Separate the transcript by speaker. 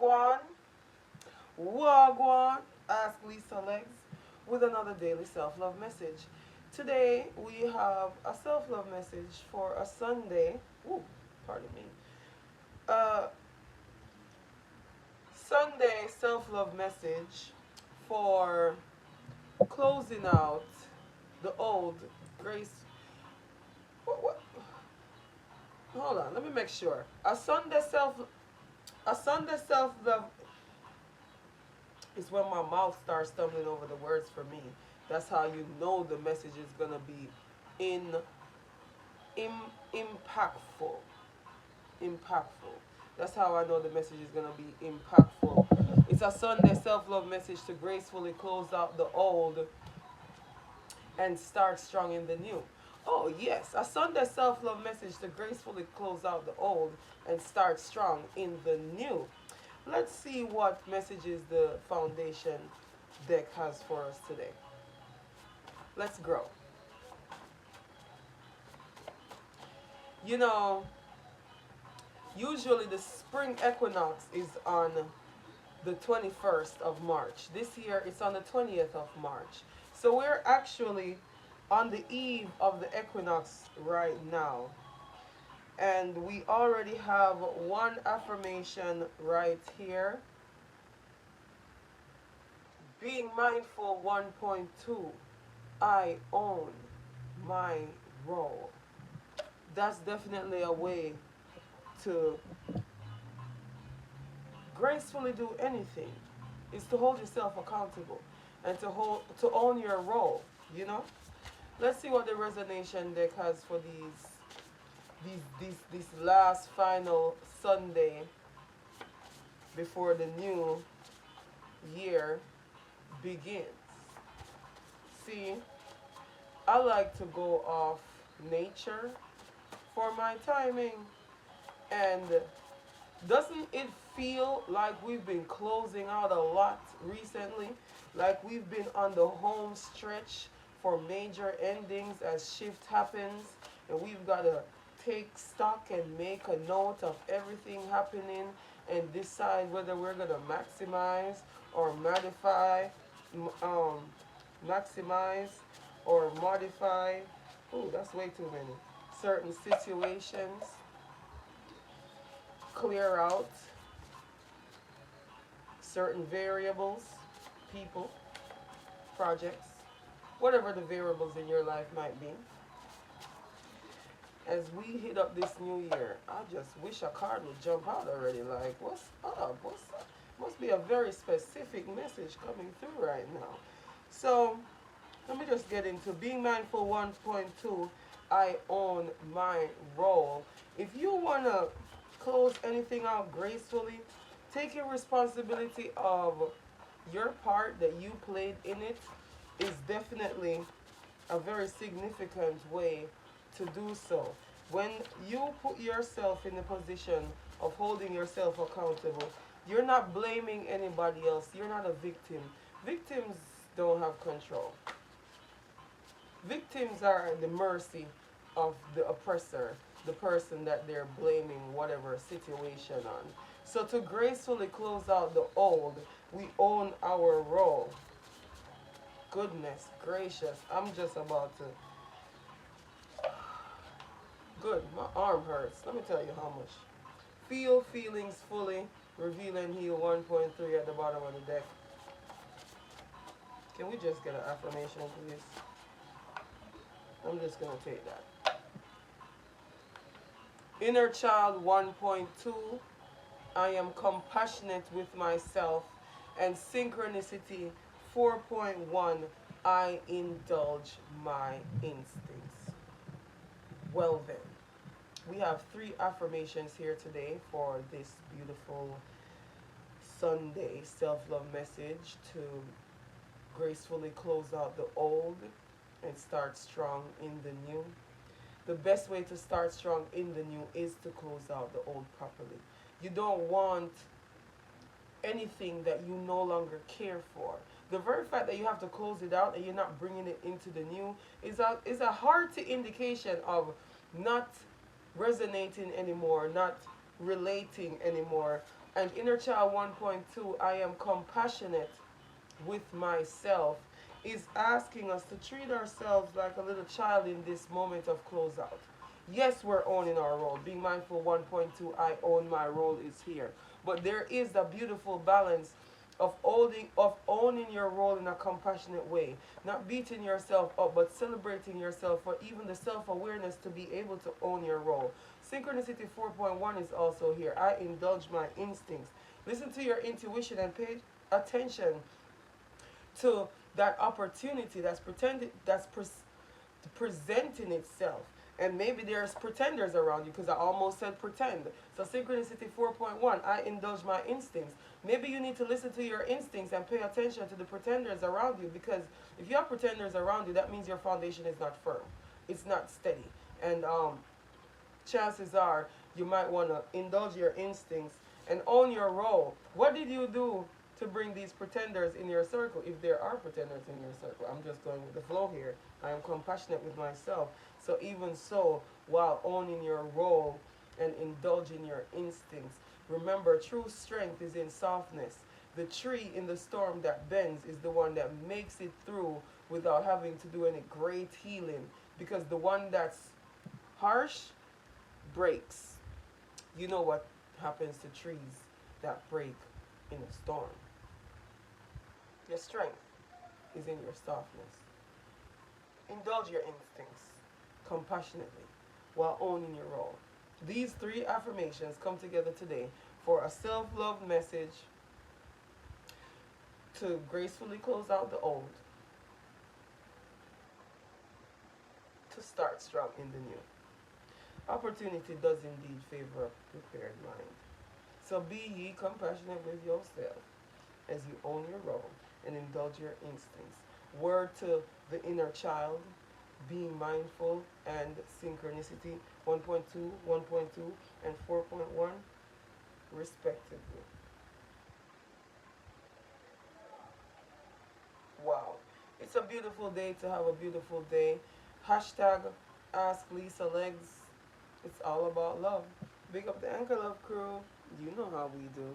Speaker 1: Wagwan, Wagwan, ask Lisa Legs with another daily self love message. Today we have a self love message for a Sunday. Ooh, pardon me. Uh, Sunday self love message for closing out the old grace. What? Hold on, let me make sure. A Sunday self love is when my mouth starts stumbling over the words for me. That's how you know the message is gonna be in, impactful. Impactful. That's how I know the message is gonna be impactful. It's a Sunday self love message to gracefully close out the old and start strong in the new. Oh, yes, a Sunday self love message to gracefully close out the old and start strong in the new. Let's see what messages the foundation deck has for us today. Let's grow. You know, usually the spring equinox is on the 21st of March. This year it's on the 20th of March. So we're actually on the eve of the equinox right now. And we already have one affirmation right here. Being mindful 1.2, I own my role. That's definitely a way to gracefully do anything. Is to hold yourself accountable and to own your role, you know? Let's see what the resonation deck has for this last final Sunday before the new year begins. See, I like to go off nature for my timing. And doesn't it feel like we've been closing out a lot recently? Like we've been on the home stretch for major endings as shift happens, and we've got to take stock and make a note of everything happening and decide whether we're going to maximize or modify, um, maximize or modify. Ooh, that's way too many. Certain situations, clear out certain variables, people, projects, whatever the variables in your life might be. As we hit up this new year, I just wish a card would jump out already. Like, what's up? What's up? Must be a very specific message coming through right now. So, let me just get into being mindful 1.2. I own my role. If you want to close anything out gracefully, taking responsibility of your part that you played in it is definitely a very significant way to do so. When you put yourself in the position of holding yourself accountable, you're not blaming anybody else. You're not a victim. Victims don't have control. Victims are at the mercy of the oppressor, the person that they're blaming whatever situation on. So to gracefully close out the old, we own our role. Goodness gracious, I'm just about to. Good, my arm hurts. Let me tell you how much. Feel feelings fully, reveal and heal 1.3 at the bottom of the deck. Can we just get an affirmation, please? I'm just going to take that. Inner child 1.2, I am compassionate with myself. And synchronicity 4.1, I indulge my instincts. Well then, we have 3 affirmations here today for this beautiful Sunday self-love message to gracefully close out the old and start strong in the new. The best way to start strong in the new is to close out the old properly. You don't want anything that you no longer care for. The very fact that you have to close it out and you're not bringing it into the new is a hearty indication of not resonating anymore, not relating anymore And inner child 1.2, I am compassionate with myself, is asking us to treat ourselves like a little child in this moment of closeout. Yes, we're owning our role. Being mindful 1.2, I own my role is here. But there is a beautiful balance of owning your role in a compassionate way. Not beating yourself up, but celebrating yourself for even the self-awareness to be able to own your role. Synchronicity 4.1 is also here. I indulge my instincts. Listen to your intuition and pay attention to that opportunity presenting itself. And maybe there's pretenders around you, because I almost said pretend. So synchronicity 4.1, I indulge my instincts. Maybe you need to listen to your instincts and pay attention to the pretenders around you, because if you have pretenders around you, that means your foundation is not firm. It's not steady. And chances are you might want to indulge your instincts and own your role. What did you do to bring these pretenders in your circle, if there are pretenders in your circle? I'm just going with the flow here. I am compassionate with myself. So even so, while owning your role and indulging your instincts, remember true strength is in softness. The tree in the storm that bends is the one that makes it through without having to do any great healing, because the one that's harsh breaks. You know what happens to trees that break in a storm. Your strength is in your softness. Indulge your instincts compassionately while owning your role. These three affirmations come together today for a self love message to gracefully close out the old, to start strong in the new. Opportunity does indeed favor a prepared mind. So be ye compassionate with yourself as you own your role and indulge your instincts. Word to the inner child, being mindful, and synchronicity 1.2, 1.2, and 4.1, respectively. Wow. It's a beautiful day to have a beautiful day. Hashtag Ask Lisa Legs. It's all about love. Big up the Anchor Love crew. You know how we do.